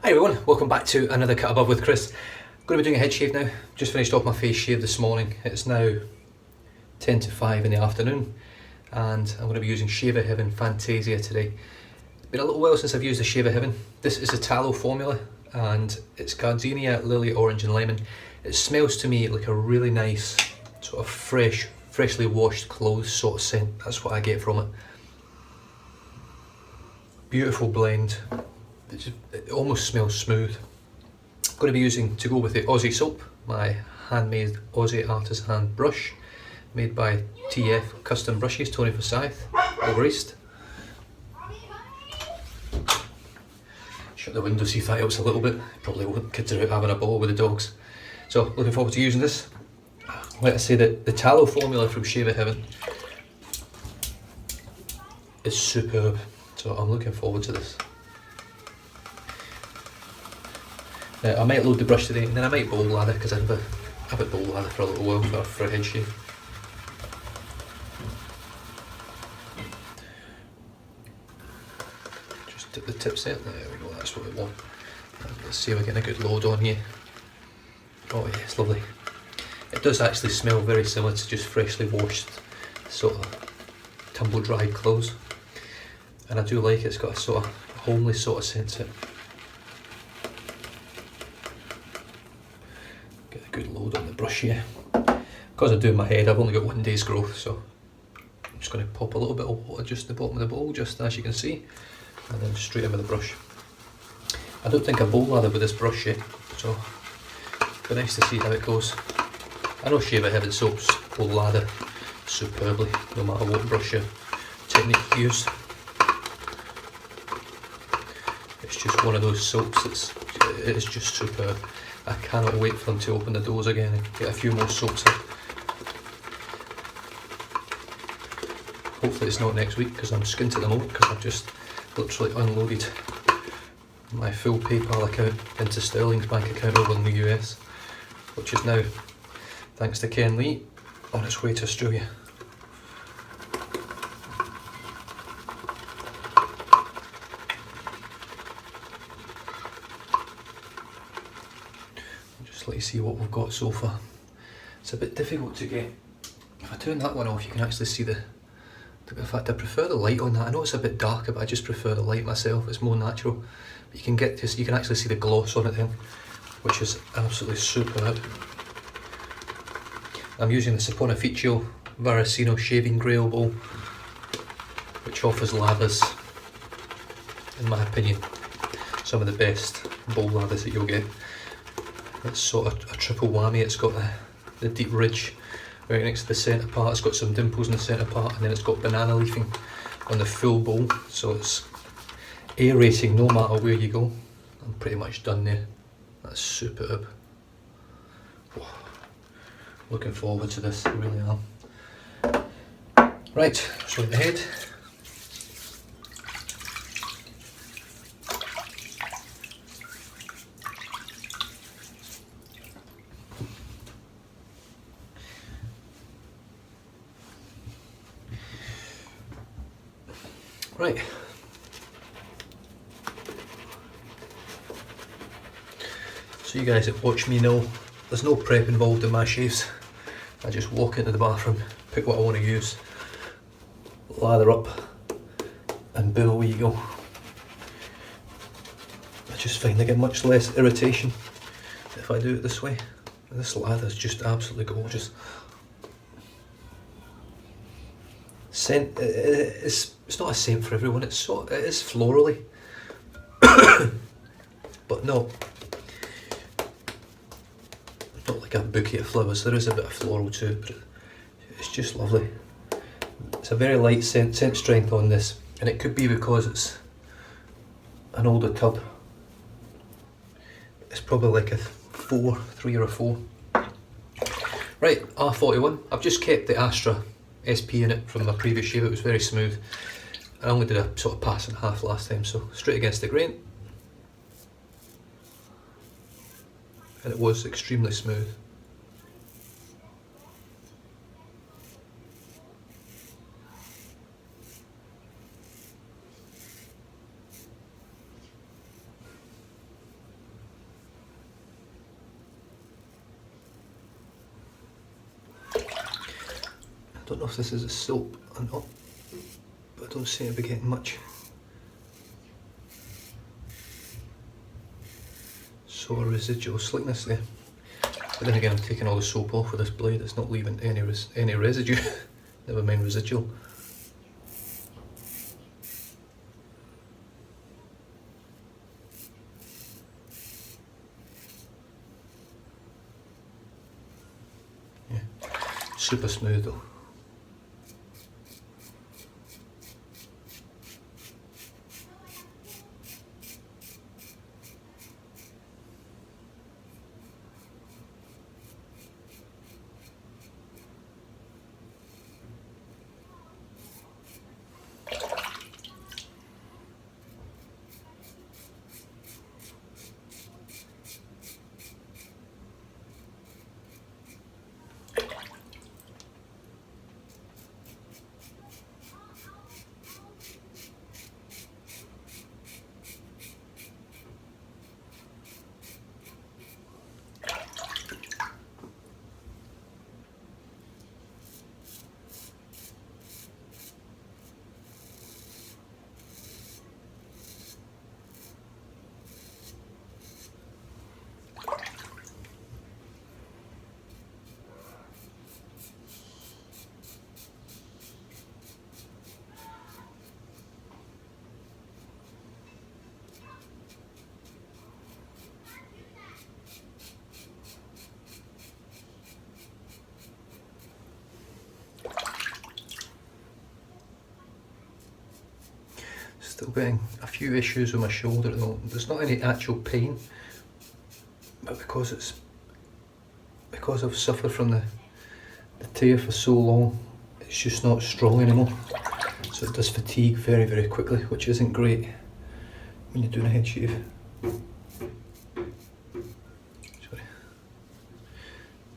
Hi everyone, welcome back to another Cut Above with Chris. I'm going to be doing a head shave now. Just finished off my face shave this morning. It's now 10 to 5 in the afternoon and I'm going to be using Shaver Heaven Fantasia today. It's been a little while since I've used the Shaver Heaven. This is a tallow formula and it's gardenia, lily, orange and lemon. It smells to me like a really nice sort of freshly washed clothes sort of scent. That's what I get from it. Beautiful blend. It almost smells smooth. I'm going to be using, to go with the Aussie soap, my handmade Aussie artisan brush made by TF Custom Brushes, Tony Forsyth, over east. Shut the window, see if that helps a little bit. Probably won't, kids are out having a ball with the dogs. So looking forward to using this. Like I say, the tallow formula from Shaver Heaven is superb, so I'm looking forward to this. I might load the brush today and then I might bowl lather because I've had bowl lather for a little while for a head shave. Just dip the tips there we go, that's what we want. Let's see if we're getting a good load on here. Oh yeah, it's lovely. It does actually smell very similar to just freshly washed sort of tumble dried clothes. And I do like it, it's got a sort of homely sort of scent to it. Good load on the brush here. Because I'm doing my head, I've only got 1 day's growth, so I'm just going to pop a little bit of water just in the bottom of the bowl, just as you can see, and then straight in with the brush. I don't think I bowl lather with this brush yet, so it'll be nice to see how it goes. I know Shaver Heaven soaps will lather superbly, no matter what brush or technique you use. It's just one of those soaps it's just superb. I cannot wait for them to open the doors again and get a few more soaps in. Hopefully it's not next week because I'm skint at the moment because I've just literally unloaded my full PayPal account into Sterling's bank account over in the US, which is now, thanks to Ken Lee, on its way to Australia. Let you see what we've got so far. It's a bit difficult to get. If I turn that one off, you can actually see in fact, I prefer the light on that. I know it's a bit darker, but I just prefer the light myself. It's more natural. But you can get this. You can actually see the gloss on it then, which is absolutely superb. I'm using the Saponificio Varicino Shaving Grail Bowl, which offers lathers, in my opinion, some of the best bowl lathers that you'll get. It's sort of a triple whammy. It's got the deep ridge right next to the centre part, it's got some dimples in the centre part, and then it's got banana leafing on the full bowl, so it's aerating no matter where you go. I'm pretty much done there. That's superb. Looking forward to this, I really am. Right, so the head. Right, so you guys that watch me know there's no prep involved in my shaves. I just walk into the bathroom, pick what I want to use, lather up, and boom, away you go. I just find I get much less irritation if I do it this way. And this lather is just absolutely gorgeous. Scent, it's not a scent for everyone, it is florally, but not like a bouquet of flowers. There is a bit of floral to it, but it's just lovely. It's a very light scent strength on this, and it could be because it's an older tub. It's probably like a 3 or a 4. Right, R41, I've just kept the Astra SP in it from my previous shave. It was very smooth. I only did a sort of pass and a half last time, so straight against the grain. And it was extremely smooth. I don't know if this is a soap or not, but I don't seem to be getting much sort of residual slickness there. But then again, I'm taking all the soap off with this blade, it's not leaving any residue, never mind residual. Yeah, super smooth though. Still getting a few issues with my shoulder though. There's not any actual pain, but because I've suffered from the tear for so long, it's just not strong anymore. So it does fatigue very, very quickly, which isn't great when you're doing a head shave. Sorry.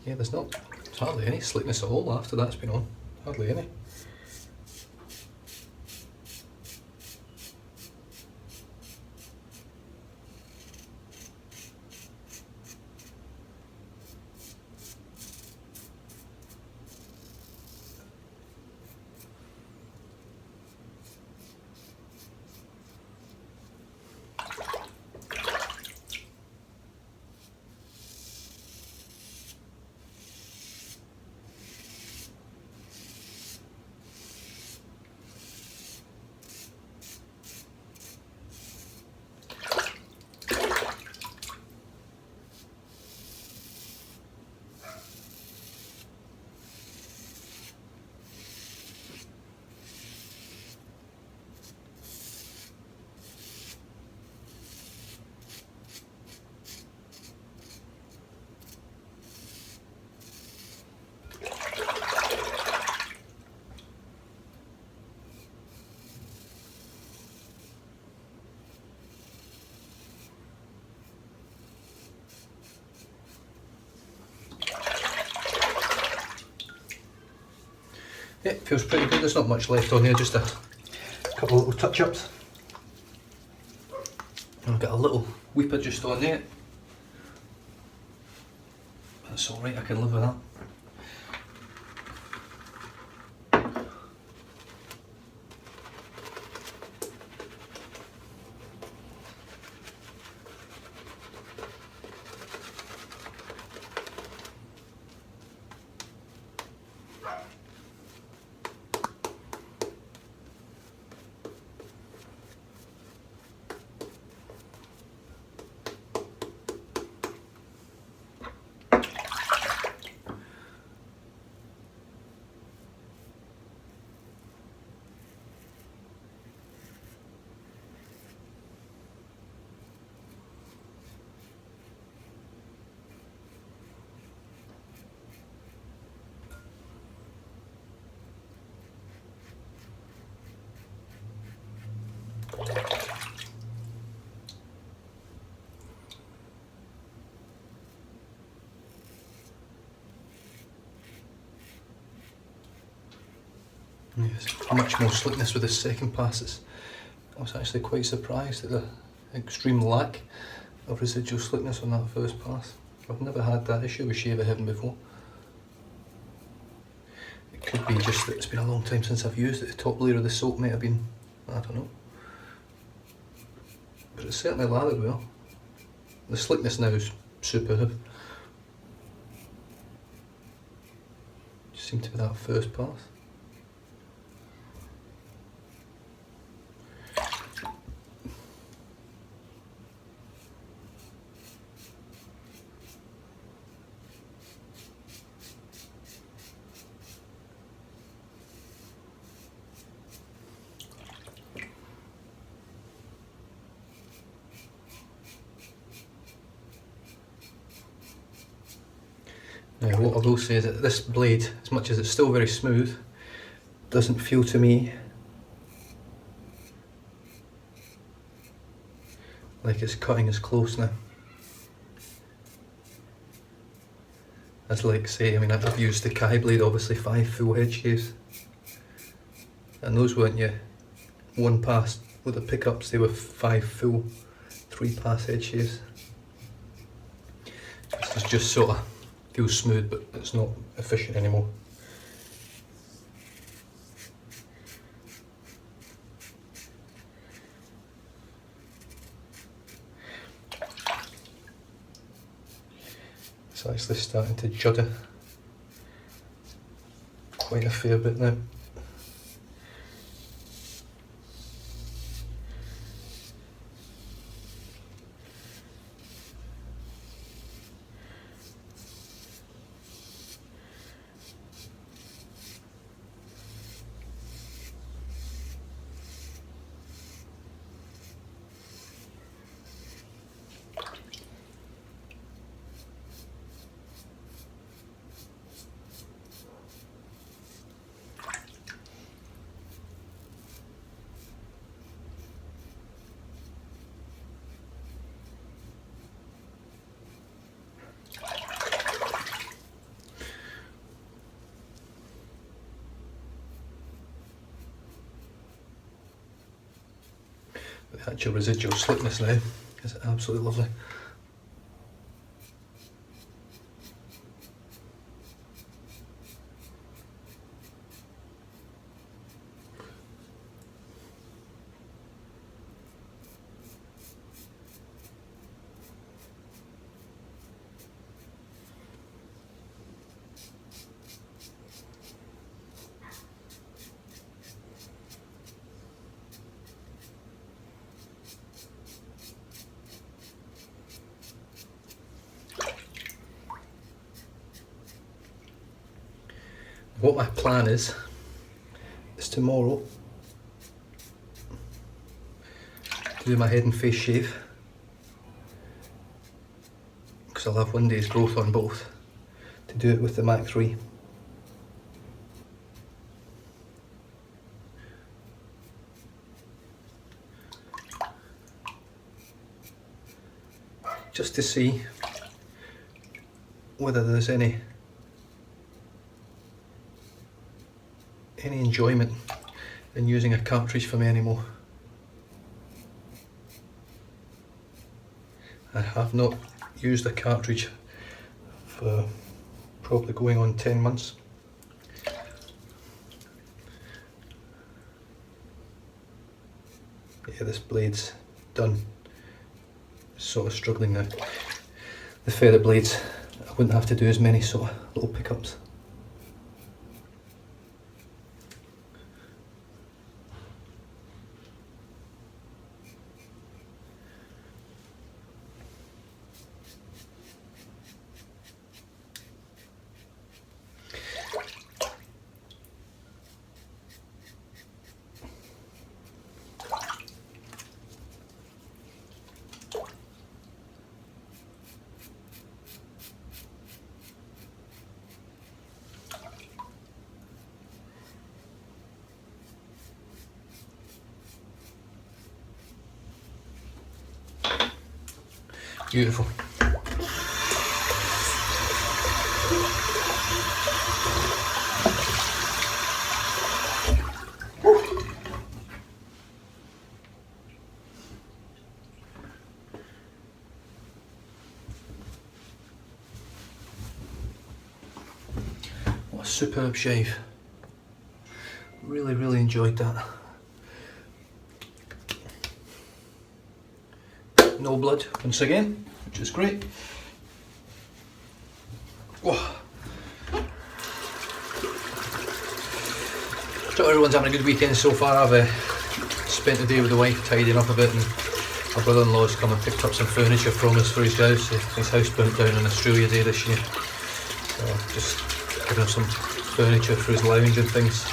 Yeah, there's hardly any slickness at all after that's been on. Hardly any. Yeah, it feels pretty good. There's not much left on here, just a couple of little touch-ups. I've got a little weeper just on there. That's alright, I can live with that. Yes, much more slickness with the second passes. I was actually quite surprised at the extreme lack of residual slickness on that first pass. I've never had that issue with shave of heaven before. It could be just just that it's been a long time since I've used it. The top layer of the soap might have been, I don't know. But it's certainly lathered well. The slickness now is superb. Just seemed to be that first pass. Now what I will say is that this blade, as much as it's still very smooth, doesn't feel to me like it's cutting as close now. As like say, I mean I've used the Kai blade, obviously 5 full head shaves. And those weren't you one pass with the pickups, they were 5 full 3 pass head shaves. This is just sort of feels smooth, but it's not efficient anymore. It's actually starting to judder quite a fair bit now. The actual residual slickness now is absolutely lovely. What my plan is tomorrow to do my head and face shave, because I'll have one day's growth on both, to do it with the Mach 3. Just to see whether there's any enjoyment in using a cartridge for me anymore. I have not used a cartridge for probably going on 10 months. Yeah, this blade's done. It's sort of struggling now. The feather blades, I wouldn't have to do as many sort of little pickups. Beautiful. What a superb shave. Really enjoyed that. No blood once again, which is great. Oh. So everyone's having a good weekend so far. I've spent the day with the wife tidying up a bit, and my brother-in-law's come and picked up some furniture from us for his house. His house burnt down on Australia Day this year. So just giving him some furniture for his lounge and things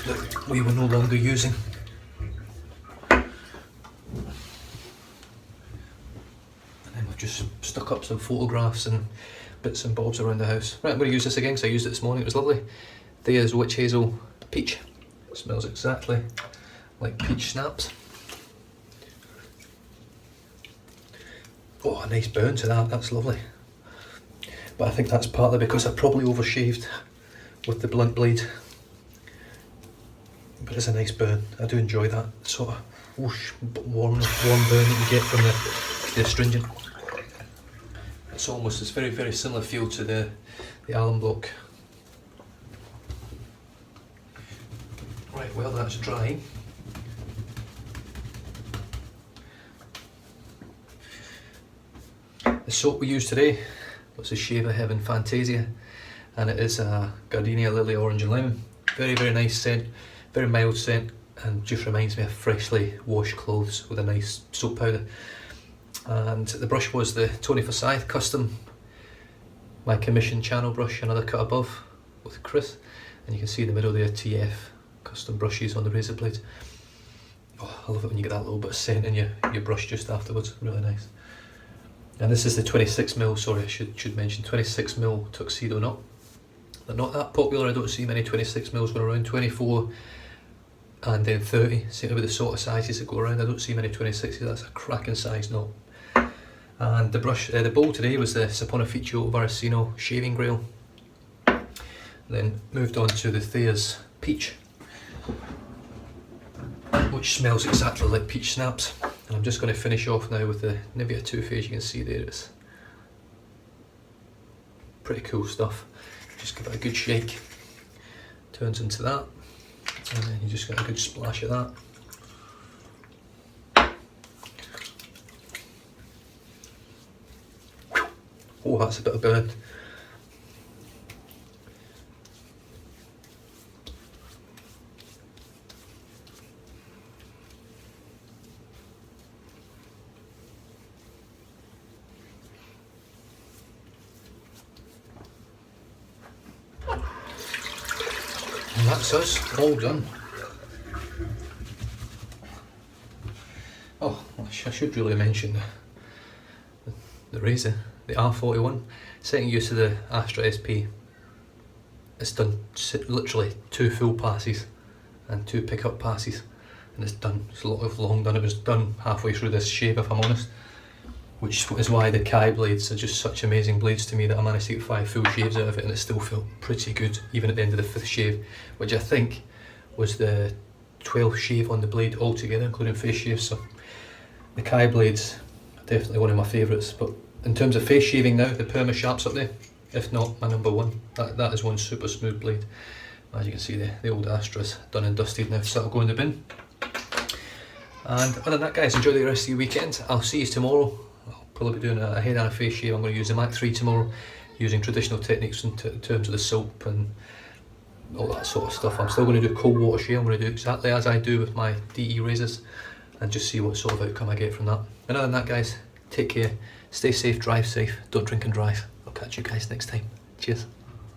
that we were no longer using. And then we've just stuck up some photographs and bits and bobs around the house. Right, I'm going to use this again because I used it this morning. It was lovely. There's Witch Hazel Peach. It smells exactly like peach snaps. Oh, a nice burn to that. That's lovely. But I think that's partly because I probably overshaved with the blunt blade. But it's a nice burn. I do enjoy that sort of whoosh, warm burn that you get from the astringent. It's almost, it's very similar feel to the alum block. Right, well that's drying. The soap we used today was the Shave of Heaven Fantasia, and it is a gardenia, lily, orange and lemon. Very nice scent, very mild scent, and just reminds me of freshly washed clothes with a nice soap powder. And the brush was the Tony Forsyth Custom, my commission channel brush, another cut above with Chris, and you can see in the middle there TF Custom brushes on the razor blade. Oh, I love it when you get that little bit of scent in your brush just afterwards, really nice. And this is the 26mm, sorry I should mention, 26mm tuxedo knot. They're not that popular, I don't see many 26mm going around. 24 and then 30 seem to be the sort of sizes that go around. I don't see many 26s, that's a cracking size knot. And the brush, the bowl today was the Saponificio Varicino shaving grail. Then moved on to the Thayer's Peach, which smells exactly like peach snaps. And I'm just going to finish off now with the Nivea Too Faced. You can see there it's pretty cool stuff. Just give it a good shake, turns into that, and then you just get a good splash of that. Oh, that's a bit of burn. And that's us all done. Oh, I should really mention the razor, the R41, setting use of the Astra SP. It's done literally 2 full passes and 2 pickup passes, and it's done. It's a lot of long done. It was done halfway through this shave, if I'm honest, which is why the Kai blades are just such amazing blades to me, that I managed to get 5 full shaves out of it and it still felt pretty good even at the end of the 5th shave, which I think was the 12th shave on the blade altogether, including face shaves. So the Kai blades are definitely one of my favourites, but in terms of face shaving now, the Perma Sharp's up there, if not my number one. That is one super smooth blade. As you can see, the old Astra's done and dusted now, so that'll go in the bin. And other than that, guys, enjoy the rest of your weekend. I'll see you tomorrow. I'll probably be doing a head and a face shave. I'm going to use the Mach 3 tomorrow, using traditional techniques in terms of the soap and all that sort of stuff. I'm still going to do cold water shave. I'm going to do exactly as I do with my DE razors and just see what sort of outcome I get from that. And other than that, guys, take care, stay safe, drive safe, don't drink and drive. I'll catch you guys next time. Cheers.